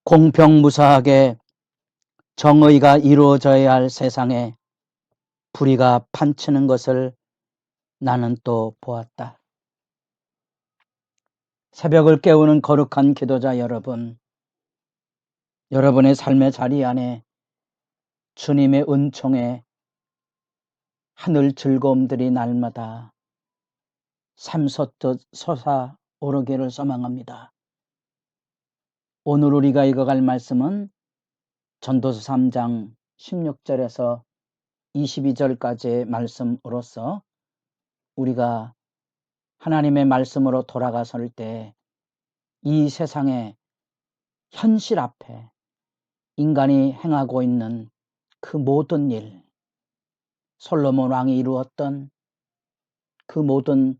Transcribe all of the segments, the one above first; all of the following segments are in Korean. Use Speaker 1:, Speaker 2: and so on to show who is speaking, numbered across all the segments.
Speaker 1: 공평무사하게 정의가 이루어져야 할 세상에 불의가 판치는 것을 나는 또 보았다. 새벽을 깨우는 거룩한 기도자 여러분, 여러분의 삶의 자리 안에 주님의 은총에 하늘 즐거움들이 날마다 샘솟듯 솟아오르기를 소망합니다. 오늘 우리가 읽어갈 말씀은 전도서 3장 16절에서 22절까지의 말씀으로서 우리가 하나님의 말씀으로 돌아가설 때 이 세상의 현실 앞에 인간이 행하고 있는 그 모든 일, 솔로몬 왕이 이루었던 그 모든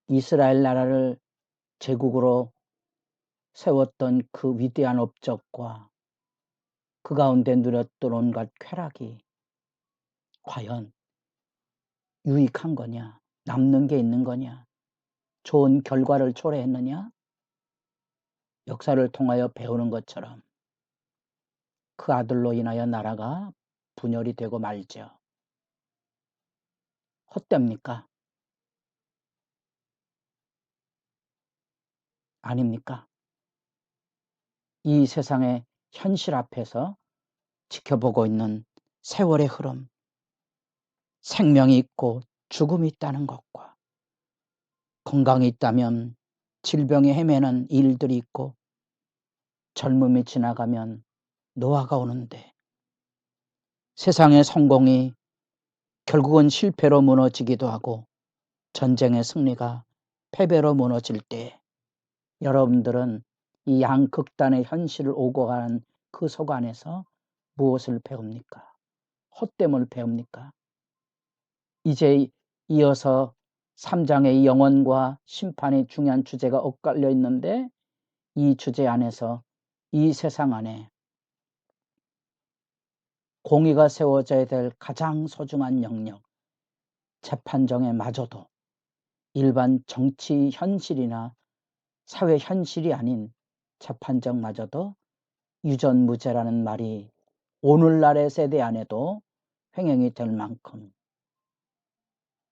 Speaker 1: 이스라엘 나라를 제국으로 세웠던 그 위대한 업적과 그 가운데 누렸던 온갖 쾌락이 과연 유익한 거냐, 남는 게 있는 거냐, 좋은 결과를 초래했느냐, 역사를 통하여 배우는 것처럼 그 아들로 인하여 나라가 분열이 되고 말죠. 헛됩니까? 아닙니까? 이 세상의 현실 앞에서 지켜보고 있는 세월의 흐름, 생명이 있고 죽음이 있다는 것과 건강이 있다면 질병에 헤매는 일들이 있고 젊음이 지나가면 노화가 오는데 세상의 성공이 결국은 실패로 무너지기도 하고 전쟁의 승리가 패배로 무너질 때 여러분들은 이 양극단의 현실을 오고 가는 그 속 안에서 무엇을 배웁니까? 헛됨을 배웁니까? 이제 이어서 3장의 영원과 심판의 중요한 주제가 엇갈려 있는데 이 주제 안에서 이 세상 안에 공의가 세워져야 될 가장 소중한 영역, 재판정에 마저도 일반 정치 현실이나 사회 현실이 아닌 재판정마저도 유전무죄라는 말이 오늘날의 세대 안에도 횡행이 될 만큼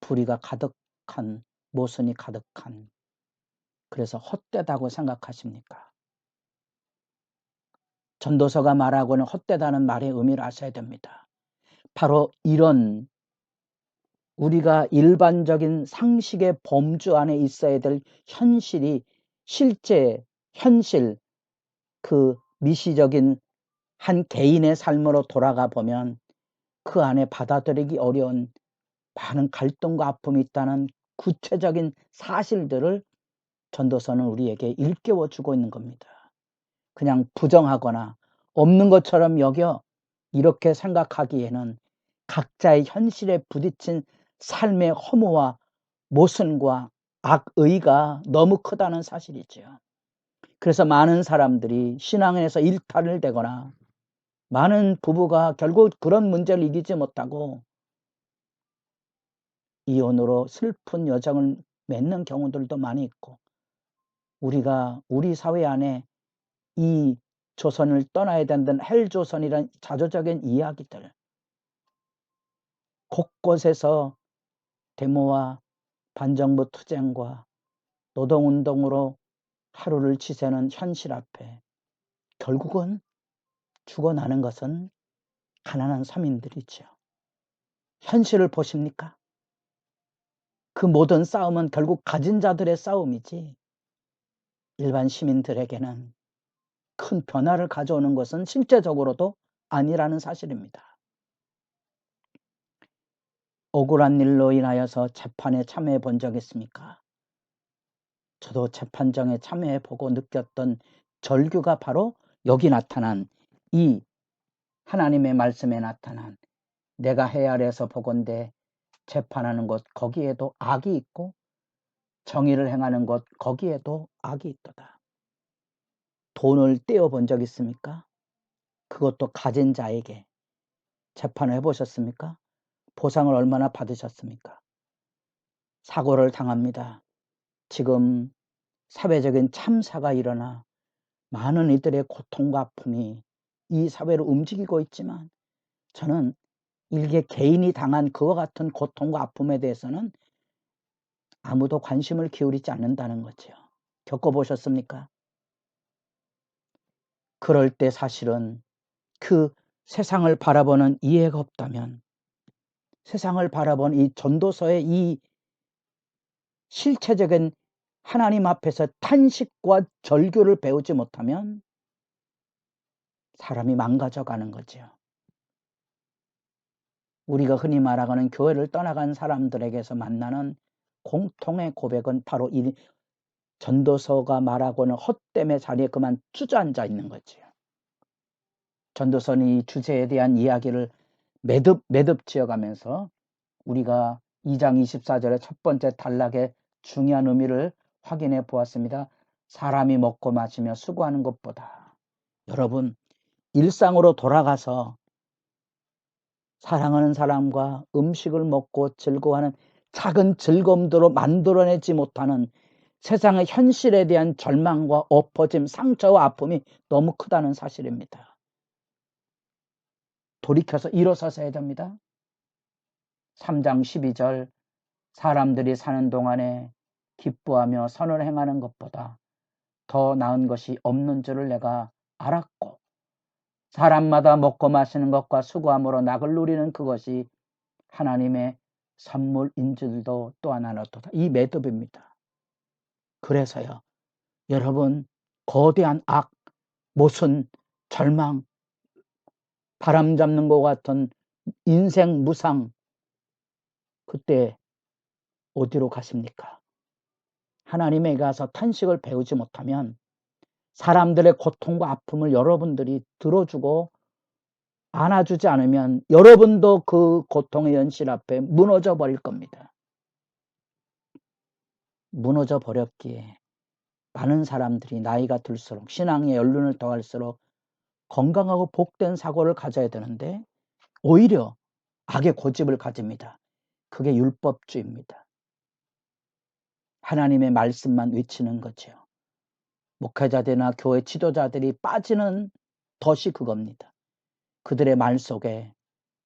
Speaker 1: 불의가 가득한, 모순이 가득한, 그래서 헛되다고 생각하십니까? 전도서가 말하고는 헛되다는 말의 의미를 아셔야 됩니다. 바로 이런 우리가 일반적인 상식의 범주 안에 있어야 될 현실이 실제 현실, 그 미시적인 한 개인의 삶으로 돌아가 보면 그 안에 받아들이기 어려운 많은 갈등과 아픔이 있다는 구체적인 사실들을 전도서는 우리에게 일깨워 주고 있는 겁니다. 그냥 부정하거나 없는 것처럼 여겨 이렇게 생각하기에는 각자의 현실에 부딪힌 삶의 허무와 모순과 악의가 너무 크다는 사실이죠. 그래서 많은 사람들이 신앙에서 일탈을 되거나 많은 부부가 결국 그런 문제를 이기지 못하고 이혼으로 슬픈 여정을 맺는 경우들도 많이 있고 우리가 우리 사회 안에 이 조선을 떠나야 된다는 헬조선이란 자조적인 이야기들 곳곳에서 데모와 반정부 투쟁과 노동운동으로 하루를 지새는 현실 앞에 결국은 죽어나는 것은 가난한 서민들이죠. 현실을 보십니까? 그 모든 싸움은 결국 가진 자들의 싸움이지 일반 시민들에게는 큰 변화를 가져오는 것은 실제적으로도 아니라는 사실입니다. 억울한 일로 인하여서 재판에 참여해 본 적 있습니까? 저도 재판정에 참여해 보고 느꼈던 절규가 바로 여기 나타난 이 하나님의 말씀에 나타난 내가 헤아려서 보건대 재판하는 것 거기에도 악이 있고 정의를 행하는 것 거기에도 악이 있도다. 돈을 떼어 본 적 있습니까? 그것도 가진 자에게 재판을 해보셨습니까? 보상을 얼마나 받으셨습니까? 사고를 당합니다. 지금 사회적인 참사가 일어나 많은 이들의 고통과 아픔이 이 사회를 움직이고 있지만 저는 일개 개인이 당한 그와 같은 고통과 아픔에 대해서는 아무도 관심을 기울이지 않는다는 거죠. 겪어보셨습니까? 그럴 때 사실은 그 세상을 바라보는 이해가 없다면, 세상을 바라본 이 전도서의 이 실체적인 하나님 앞에서 탄식과 절규를 배우지 못하면 사람이 망가져가는 거죠. 우리가 흔히 말하는 교회를 떠나간 사람들에게서 만나는 공통의 고백은 바로 이 전도서가 말하고는 헛됨의 자리에 그만 주저앉아 있는 거지요. 전도서는 이 주제에 대한 이야기를 매듭 지어가면서 우리가 2장 24절의 첫 번째 단락의 중요한 의미를 확인해 보았습니다. 사람이 먹고 마시며 수고하는 것보다. 여러분, 일상으로 돌아가서 사랑하는 사람과 음식을 먹고 즐거워하는 작은 즐거움들로 만들어내지 못하는 세상의 현실에 대한 절망과 엎어짐, 상처와 아픔이 너무 크다는 사실입니다. 돌이켜서 일어서셔야 됩니다. 3장 12절 사람들이 사는 동안에 기뻐하며 선을 행하는 것보다 더 나은 것이 없는 줄을 내가 알았고 사람마다 먹고 마시는 것과 수고함으로 낙을 누리는 그것이 하나님의 선물인 줄도 또한 알았도다. 이 매듭입니다. 그래서요, 여러분, 거대한 악, 모순, 절망, 바람잡는 것 같은 인생 무상, 그때 어디로 가십니까? 하나님에게 가서 탄식을 배우지 못하면 사람들의 고통과 아픔을 여러분들이 들어주고 안아주지 않으면 여러분도 그 고통의 현실 앞에 무너져 버릴 겁니다. 무너져 버렸기에 많은 사람들이 나이가 들수록 신앙의 연륜을 더할수록 건강하고 복된 사고를 가져야 되는데 오히려 악의 고집을 가집니다. 그게 율법주의입니다. 하나님의 말씀만 외치는 거죠. 목회자들이나 교회 지도자들이 빠지는 덫이 그겁니다. 그들의 말 속에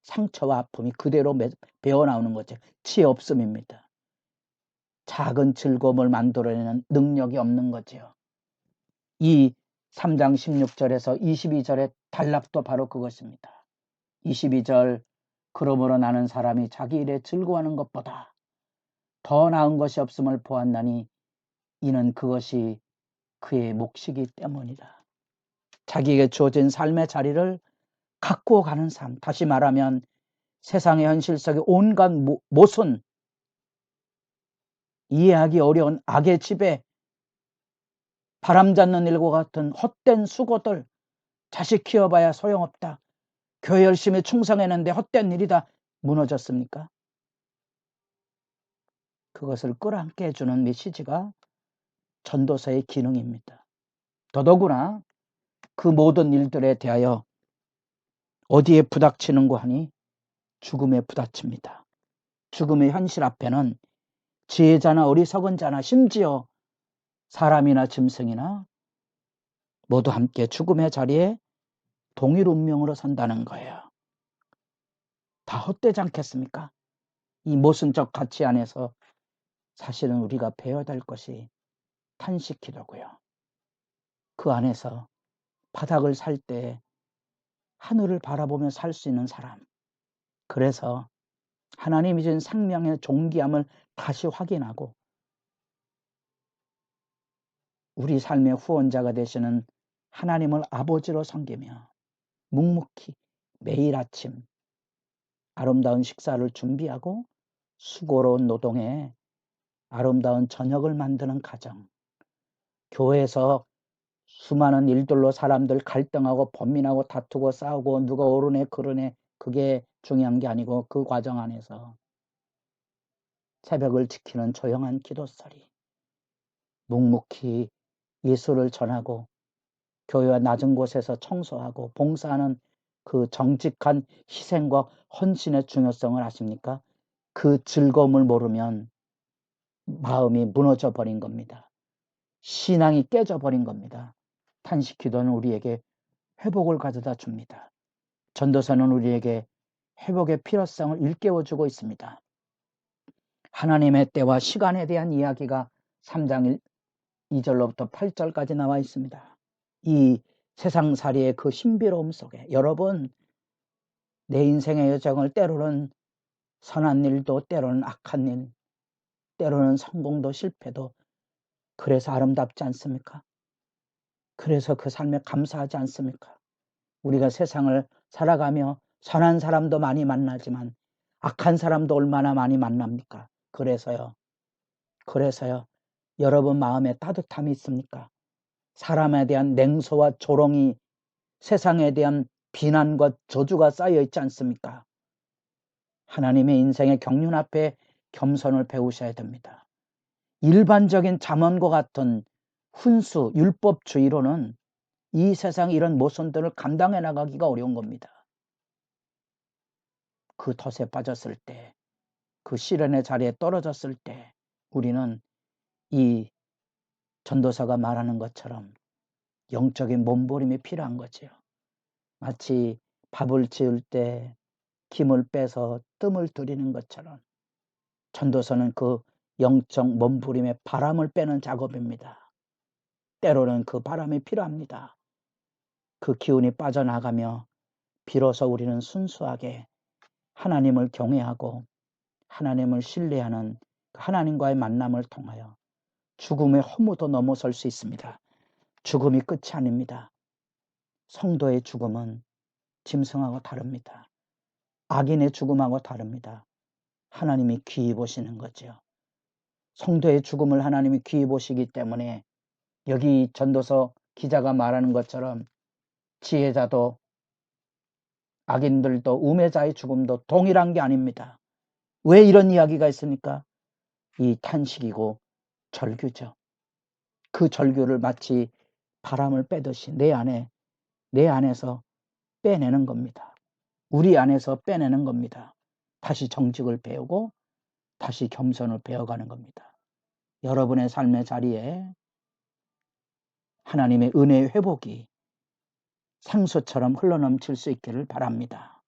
Speaker 1: 상처와 아픔이 그대로 배어나오는 거죠. 치에 없음입니다. 작은 즐거움을 만들어내는 능력이 없는 거죠. 이 3장 16절에서 22절의 단락도 바로 그것입니다. 22절 그러므로 나는 사람이 자기 일에 즐거워하는 것보다 더 나은 것이 없음을 보았나니 이는 그것이 그의 몫이기 때문이다. 자기에게 주어진 삶의 자리를 갖고 가는 삶, 다시 말하면 세상의 현실 속의 온갖 모순, 이해하기 어려운 악의 지배, 바람잡는 일과 같은 헛된 수고들, 자식 키워봐야 소용없다. 교회 열심히 충성했는데 헛된 일이다. 무너졌습니까? 그것을 끌어안게 해주는 메시지가 전도서의 기능입니다. 더더구나 그 모든 일들에 대하여 어디에 부닥치는고 하니 죽음에 부닥칩니다. 죽음의 현실 앞에는 지혜자나 어리석은 자나 심지어 사람이나 짐승이나 모두 함께 죽음의 자리에 동일 운명으로 선다는 거예요. 다 헛되지 않겠습니까? 이 모순적 가치 안에서 사실은 우리가 배워야 될 것이 탄식기도고요. 그 안에서 바닥을 살 때 하늘을 바라보며 살 수 있는 사람. 그래서 하나님이 준 생명의 존귀함을 다시 확인하고 우리 삶의 후원자가 되시는 하나님을 아버지로 섬기며 묵묵히 매일 아침 아름다운 식사를 준비하고 수고로운 노동에 아름다운 저녁을 만드는 가정. 교회에서 수많은 일들로 사람들 갈등하고 번민하고 다투고 싸우고 누가 옳으네 그러네 그게 중요한 게 아니고 그 과정 안에서 새벽을 지키는 조용한 기도 소리, 묵묵히 예수를 전하고 교회와 낮은 곳에서 청소하고 봉사하는 그 정직한 희생과 헌신의 중요성을 아십니까? 그 즐거움을 모르면 마음이 무너져 버린 겁니다. 신앙이 깨져 버린 겁니다. 탄식 기도는 우리에게 회복을 가져다 줍니다. 전도서는 우리에게 회복의 필요성을 일깨워주고 있습니다. 하나님의 때와 시간에 대한 이야기가 3장 2절로부터 8절까지 나와 있습니다. 이 세상살이의 그 신비로움 속에 여러분, 내 인생의 여정을 때로는 선한 일도 때로는 악한 일, 때로는 성공도 실패도 그래서 아름답지 않습니까? 그래서 그 삶에 감사하지 않습니까? 우리가 세상을 살아가며 선한 사람도 많이 만나지만 악한 사람도 얼마나 많이 만납니까? 그래서요. 여러분 마음에 따뜻함이 있습니까? 사람에 대한 냉소와 조롱이, 세상에 대한 비난과 저주가 쌓여 있지 않습니까? 하나님의 인생의 경륜 앞에 겸손을 배우셔야 됩니다. 일반적인 잠언과 같은 훈수, 율법주의로는 이 세상 이런 모순들을 감당해 나가기가 어려운 겁니다. 그 덫에 빠졌을 때, 그 시련의 자리에 떨어졌을 때 우리는 이 전도사가 말하는 것처럼 영적인 몸부림이 필요한 거지요. 마치 밥을 지을 때 김을 빼서 뜸을 들이는 것처럼 전도서는 그 영적 몸부림의 바람을 빼는 작업입니다. 때로는 그 바람이 필요합니다. 그 기운이 빠져나가며 비로소 우리는 순수하게 하나님을 경외하고 하나님을 신뢰하는 하나님과의 만남을 통하여 죽음의 허무도 넘어설 수 있습니다. 죽음이 끝이 아닙니다. 성도의 죽음은 짐승하고 다릅니다. 악인의 죽음하고 다릅니다. 하나님이 귀히 보시는 거죠. 성도의 죽음을 하나님이 귀히 보시기 때문에 여기 전도서 기자가 말하는 것처럼 지혜자도 악인들도 우매자의 죽음도 동일한 게 아닙니다. 왜 이런 이야기가 있습니까? 이 탄식이고 절규죠. 그 절규를 마치 바람을 빼듯이 내 안에서 빼내는 겁니다. 우리 안에서 빼내는 겁니다. 다시 정직을 배우고 다시 겸손을 배워가는 겁니다. 여러분의 삶의 자리에 하나님의 은혜의 회복이 상수처럼 흘러넘칠 수 있기를 바랍니다.